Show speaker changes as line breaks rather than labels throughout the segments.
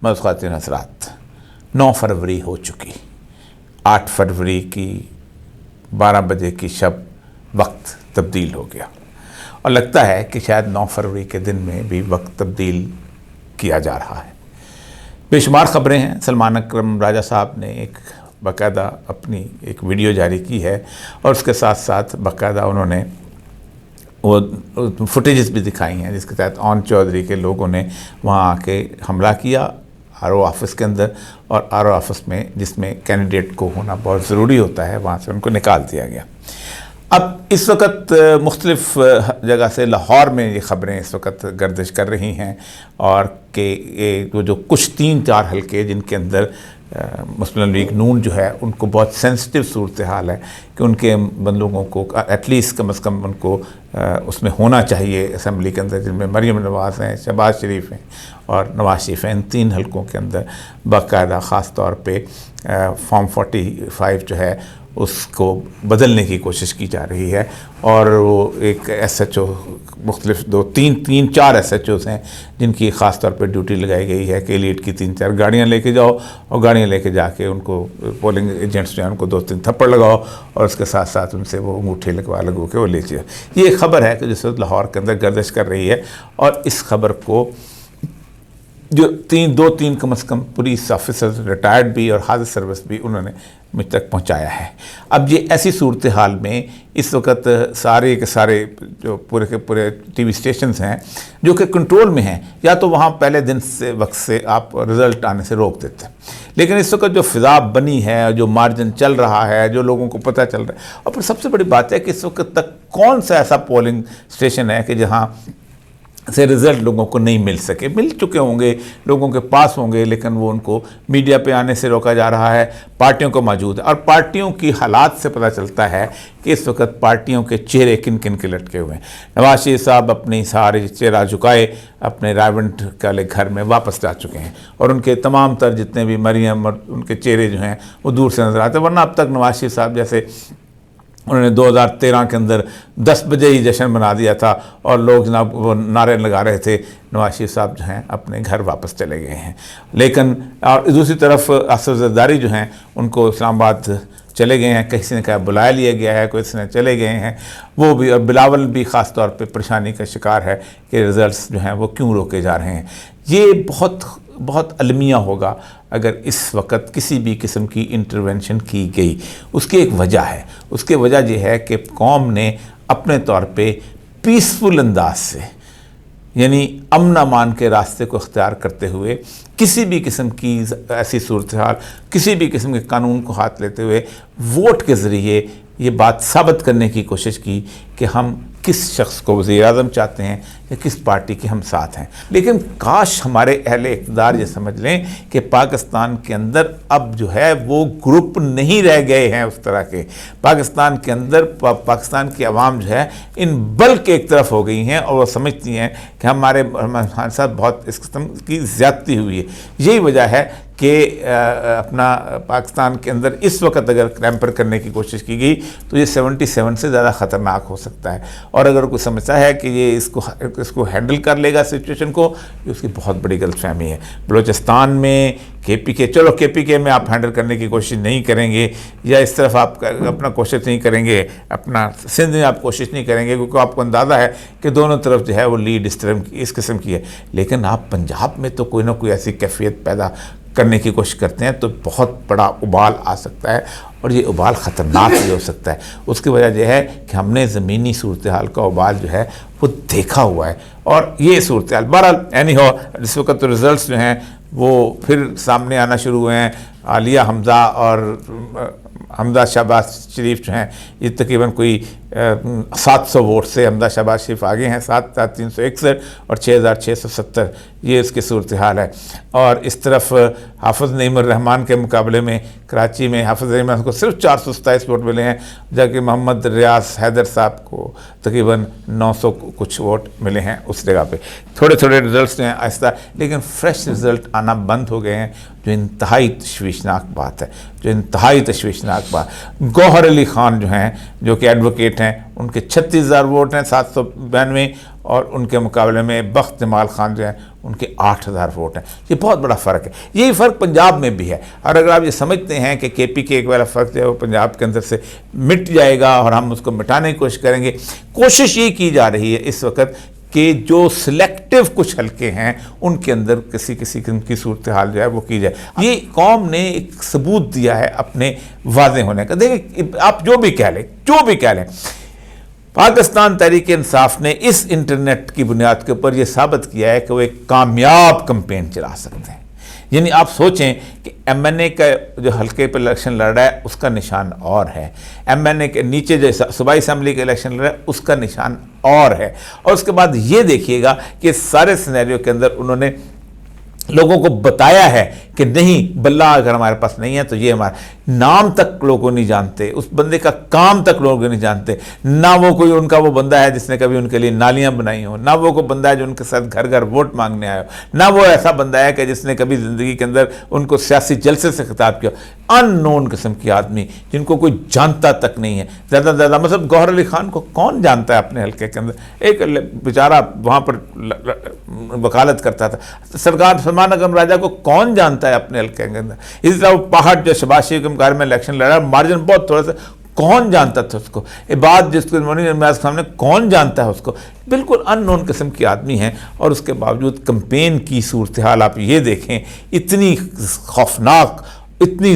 मोअज़्ज़ज़ ख़वातीन हज़रात, 9 फरवरी हो चुकी। 8 फरवरी की 12 बजे की शब वक्त तब्दील हो गया और लगता है कि शायद 9 फरवरी के दिन में भी वक्त तब्दील किया जा रहा है। बेशुमार ख़बरें हैं। सलमान अकरम राजा साहब ने एक बाकायदा अपनी एक वीडियो जारी की है और उसके साथ साथ बाकायदा उन्होंने वो फुटेजेस भी दिखाई हैं जिसके तहत ओन चौधरी के लोगों ने वहाँ आके हमला किया आरओ ऑफिस के अंदर, और आरओ ऑफिस में जिसमें कैंडिडेट को होना बहुत ज़रूरी होता है वहाँ से उनको निकाल दिया गया। अब इस वक्त मुख्तलिफ़ जगह से लाहौर में ये ख़बरें इस वक्त गर्दिश कर रही हैं और कि वो जो कुछ 3-4 हलके जिनके अंदर मुस्लिम लीग नून जो है उनको बहुत सेंसिटिव सूरत हाल है कि उनके बंदूकों को एटलीस्ट कम से कम उनको उसमें होना चाहिए असम्बली के अंदर, जिनमें मरीम नवाज़ हैं, शहबाज शरीफ हैं और नवाज शरीफ हैं। इन 3 हलकों के अंदर बाकायदा ख़ास तौर पे फॉर्म 45 जो है उसको बदलने की कोशिश की जा रही है और वो एक SHO मुख्तलिफ 2-3-4 SHOs हैं जिनकी ख़ास तौर पर ड्यूटी लगाई गई है कि लीड की 3-4 गाड़ियाँ लेके जाओ और गाड़ियाँ लेके जाके उनको पोलिंग एजेंट्स जो हैं उनको 2-3 थप्पड़ लगाओ और उसके साथ साथ उनसे वो अंगूठे लगो के वो ले जाओ। ये खबर है कि जिस वक्त लाहौर के अंदर गर्दिश कर रही है और इस खबर को जो 2-3 कम से कम पुलिस ऑफिसर्स रिटायर्ड भी और हाजिर सर्विस भी उन्होंने मुझ तक पहुंचाया है। अब ये ऐसी सूरत हाल में इस वक्त सारे के सारे जो पूरे के पूरे टीवी स्टेशंस हैं जो कि कंट्रोल में हैं, या तो वहाँ पहले दिन से वक्त से आप रिज़ल्ट आने से रोक देते हैं, लेकिन इस वक्त जो फ़िज़ा बनी है, जो मार्जिन चल रहा है, जो लोगों को पता चल रहा है, और फिर सबसे बड़ी बात है कि इस वक्त तक कौन सा ऐसा पोलिंग स्टेशन है कि जहाँ से रिज़ल्ट लोगों को नहीं मिल सके। मिल चुके होंगे, लोगों के पास होंगे, लेकिन वो उनको मीडिया पे आने से रोका जा रहा है। पार्टियों को मौजूद है और पार्टियों की हालात से पता चलता है कि इस वक्त पार्टियों के चेहरे किन किन के लटके हुए हैं। नवाज शरीफ साहब अपनी सारे चेहरा झुकाए अपने रायवंड वाले घर में वापस जा चुके हैं और उनके तमाम तर जितने भी मरियम और उनके चेहरे जो हैं वो दूर से नज़र आते हैं। वरना अब तक नवाज शरीफ साहब जैसे उन्होंने 2013 के अंदर 10 बजे ही जश्न बना दिया था और लोग जनाब वो नारे लगा रहे थे, नवाज शरीफ साहब जो हैं अपने घर वापस चले गए हैं। लेकिन और दूसरी तरफ असद ज़रदारी जो हैं उनको इस्लामाबाद चले गए हैं, किसी ने कहा बुलाया लिया गया है, किसी ने चले गए हैं वो भी, और बिलावल भी ख़ास तौर पे परेशानी का शिकार है कि रिज़ल्ट्स जो हैं वो क्यों रोके जा रहे हैं। ये बहुत अलमिया होगा अगर इस वक्त किसी भी किस्म की इंटरवेंशन की गई। उसकी एक वजह है, उसकी वजह यह है कि कौम ने अपने तौर पे पीसफुल अंदाज से, यानी अमन अमान के रास्ते को इख्तियार करते हुए, किसी भी किस्म की ऐसी सूरत हाल, किसी भी किस्म के कानून को हाथ लेते हुए वोट के ज़रिए ये बात साबित करने की कोशिश की कि हम किस शख्स को वज़ीर-ए-आज़म चाहते हैं या किस पार्टी के हम साथ हैं। लेकिन काश हमारे अहले इक़्तिदार ये समझ लें कि पाकिस्तान के अंदर अब जो है वो ग्रुप नहीं रह गए हैं उस तरह के। पाकिस्तान के अंदर पाकिस्तान की आवाम जो है इन बल्क एक तरफ हो गई हैं और वो समझती हैं कि हमारे साथ बहुत इस किस्म की ज़्यादती हुई है। यही वजह है कि अपना पाकिस्तान के अंदर इस वक्त अगर क्रैम्पर करने की कोशिश की गई तो ये 77 से ज़्यादा ख़तरनाक हो सकता है। और अगर कोई समझता है कि ये इसको हैंडल कर लेगा सिचुएशन को, ये उसकी बहुत बड़ी गलतफहमी है। बलूचिस्तान में KPK, चलो KPK में आप हैंडल करने की कोशिश नहीं करेंगे या इस तरफ आप अपना कोशिश नहीं करेंगे, अपना सिंध में आप कोशिश नहीं करेंगे क्योंकि आपको अंदाज़ा है कि दोनों तरफ जो है वो लीड इस किस्म की है। लेकिन आप पंजाब में तो कोई ना कोई ऐसी कैफियत पैदा करने की कोशिश करते हैं तो बहुत बड़ा उबाल आ सकता है और ये उबाल ख़तरनाक भी हो सकता है। उसकी वजह यह है कि हमने ज़मीनी सूरत हाल का उबाल जो है वो देखा हुआ है और ये सूरत हाल बहरहाल एनी हो इस वक्त तो रिज़ल्ट्स जो हैं वो फिर सामने आना शुरू हुए हैं। आलिया हमज़ा और हमदा शहबाज शरीफ जो हैं ये तकरीबन कोई 700 वोट से हमदा शहबाज शरीफ आगे हैं, 7,361 और 6,670 ये इसकी सूरत हाल है। और इस तरफ हाफ़िज़ नईम-उर-रहमान के मुकाबले में कराची में हाफ़िज़ नईम को सिर्फ 427 वोट मिले हैं, जबकि मोहम्मद रियाज हैदर साहब को तकरीबन 900 कुछ वोट मिले हैं उस जगह पे। थोड़े थोड़े रिज़ल्ट्स हैं आहिस्ता, लेकिन फ्रेश रिज़ल्ट आना बंद हो गए हैं, जो इंतहाई तशवीशनाक बात है, जो इंतहाई तशवीशनाक बात। गौहर अली ख़ान जो हैं, जो कि एडवोकेट ووٹ ہیں ان کے 36,000 ووٹ ہیں 792 اور ان کے مقابلے میں بخت جمال خان جو ہیں ان کے 8,000 ووٹ ہیں. یہ بہت بڑا فرق ہے. یہی فرق پنجاب میں بھی ہے. اور اگر آپ یہ سمجھتے ہیں کہ کے پی کے ایک والا فرق جو ہے وہ پنجاب کے اندر سے مٹ جائے گا اور ہم اس کو مٹانے کی کوشش کریں گے، کوشش یہ کی جا رہی ہے اس وقت کہ جو سلیکٹیو کچھ حلقے ہیں ان کے اندر کسی قسم کی صورتحال جو ہے وہ کی جائے. یہ قوم نے ایک ثبوت دیا ہے اپنے واضح ہونے کا. دیکھیں آپ جو بھی کہہ لیں پاکستان تحریک انصاف نے اس انٹرنیٹ کی بنیاد کے اوپر یہ ثابت کیا ہے کہ وہ ایک کامیاب کمپین چلا سکتے ہیں. یعنی آپ سوچیں کہ ایم این اے کا جو حلقے پہ الیکشن لڑ رہا ہے اس کا نشان اور ہے، ایم این اے کے نیچے جو صوبائی اسمبلی کے الیکشن لڑ رہا ہے اس کا نشان اور ہے. اور اس کے بعد یہ دیکھیے گا کہ سارے سینیریو کے اندر انہوں نے لوگوں کو بتایا ہے کہ نہیں بلہ اگر ہمارے پاس نہیں ہے تو یہ ہمارا نام تک لوگوں نہیں جانتے، اس بندے کا کام تک لوگ نہیں جانتے. نہ وہ کوئی ان کا وہ بندہ ہے جس نے کبھی ان کے لیے نالیاں بنائی ہوں، نہ وہ کوئی بندہ ہے جو ان کے ساتھ گھر گھر ووٹ مانگنے آیا ہو، نہ وہ ایسا بندہ ہے کہ جس نے کبھی زندگی کے اندر ان کو سیاسی جلسے سے خطاب کیا. ان نون قسم کے آدمی جن کو کوئی جانتا تک نہیں ہے. زیادہ مطلب گوہر علی خان کو کون جانتا ہے اپنے حلقے کے اندر؟ ایک بیچارہ وہاں پر وکالت کرتا تھا. سرکار سلمان اکرم راجہ کو کون جانتا ہے اپنے حلقے کے اندر؟ اسی طرح وہ پہاڑ جو شہباز شریف کے مقابلے میں الیکشن لڑ رہا ہے، مارجن بہت تھوڑا سا، کون جانتا تھا اس کو؟ عباد جس کو نیاز کے سامنے کون جانتا ہے اس کو؟ بالکل ان نون قسم کے آدمی ہیں. اور اس کے باوجود کمپین کی صورتحال آپ یہ دیکھیں، اتنی خوفناک، اتنی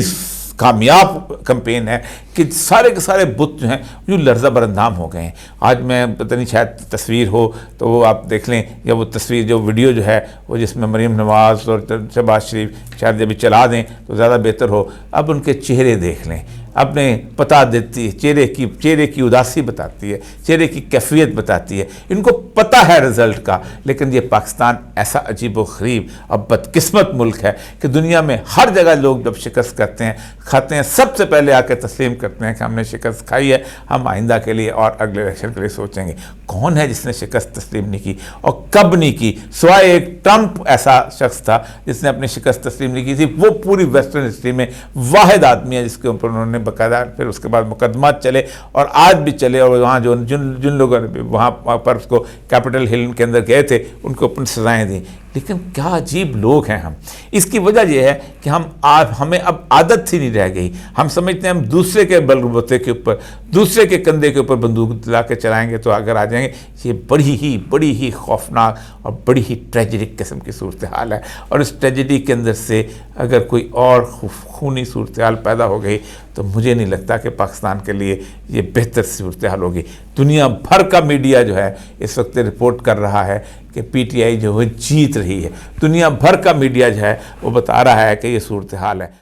کامیاب کمپین ہے کہ سارے کے سارے بت جو ہیں جو لرزہ برندام ہو گئے ہیں. آج میں پتہ نہیں شاید تصویر ہو تو وہ آپ دیکھ لیں، یا وہ تصویر جو ویڈیو جو ہے وہ جس میں مریم نواز اور شہباز شریف شاید جب چلا دیں تو زیادہ بہتر ہو. اب ان کے چہرے دیکھ لیں، اپنے پتہ دیتی ہے، چہرے کی اداسی بتاتی ہے، چہرے کی کیفیت بتاتی ہے. ان کو پتہ ہے رزلٹ کا، لیکن یہ پاکستان ایسا عجیب و غریب اب بدقسمت ملک ہے کہ دنیا میں ہر جگہ لوگ جب شکست کرتے ہیں کھاتے ہیں سب سے پہلے آ کے تسلیم کرتے ہیں کہ ہم نے شکست کھائی ہے، ہم آئندہ کے لیے اور اگلے الیکشن کے لیے سوچیں گے. کون ہے جس نے شکست تسلیم نہیں کی اور کب نہیں کی؟ سوائے ایک ٹرمپ ایسا شخص تھا جس نے اپنی شکست تسلیم نہیں کی تھی. وہ پوری ویسٹرن ہسٹری میں واحد آدمی ہے جس کے اوپر انہوں نے باقاعدہ پھر اس کے بعد مقدمات چلے اور آج بھی چلے. اور وہاں جن لوگوں نے وہاں پر اس کو کیپٹل ہل کے اندر گئے تھے ان کو اپنی سزائیں دیں. لیکن کیا عجیب لوگ ہیں ہم. اس کی وجہ یہ ہے کہ ہمیں اب عادت ہی نہیں رہ گئی. ہم سمجھتے ہیں ہم دوسرے کے بلبوتے کے اوپر، دوسرے کے کندھے کے اوپر بندوق لا کے چلائیں گے تو اگر آ جائیں گے. یہ بڑی ہی خوفناک اور بڑی ہی ٹریجڈک قسم کی صورتحال ہے. اور اس ٹریجڈی کے اندر سے اگر کوئی اور خونی صورتحال پیدا ہو گئی تو مجھے نہیں لگتا کہ پاکستان کے لیے یہ بہتر صورتحال ہوگی. دنیا بھر کا میڈیا جو ہے اس وقت رپورٹ کر رہا ہے کہ پی ٹی آئی جو ہے جیت رہی ہے. دنیا بھر کا میڈیا جو ہے وہ بتا رہا ہے کہ یہ صورتحال ہے.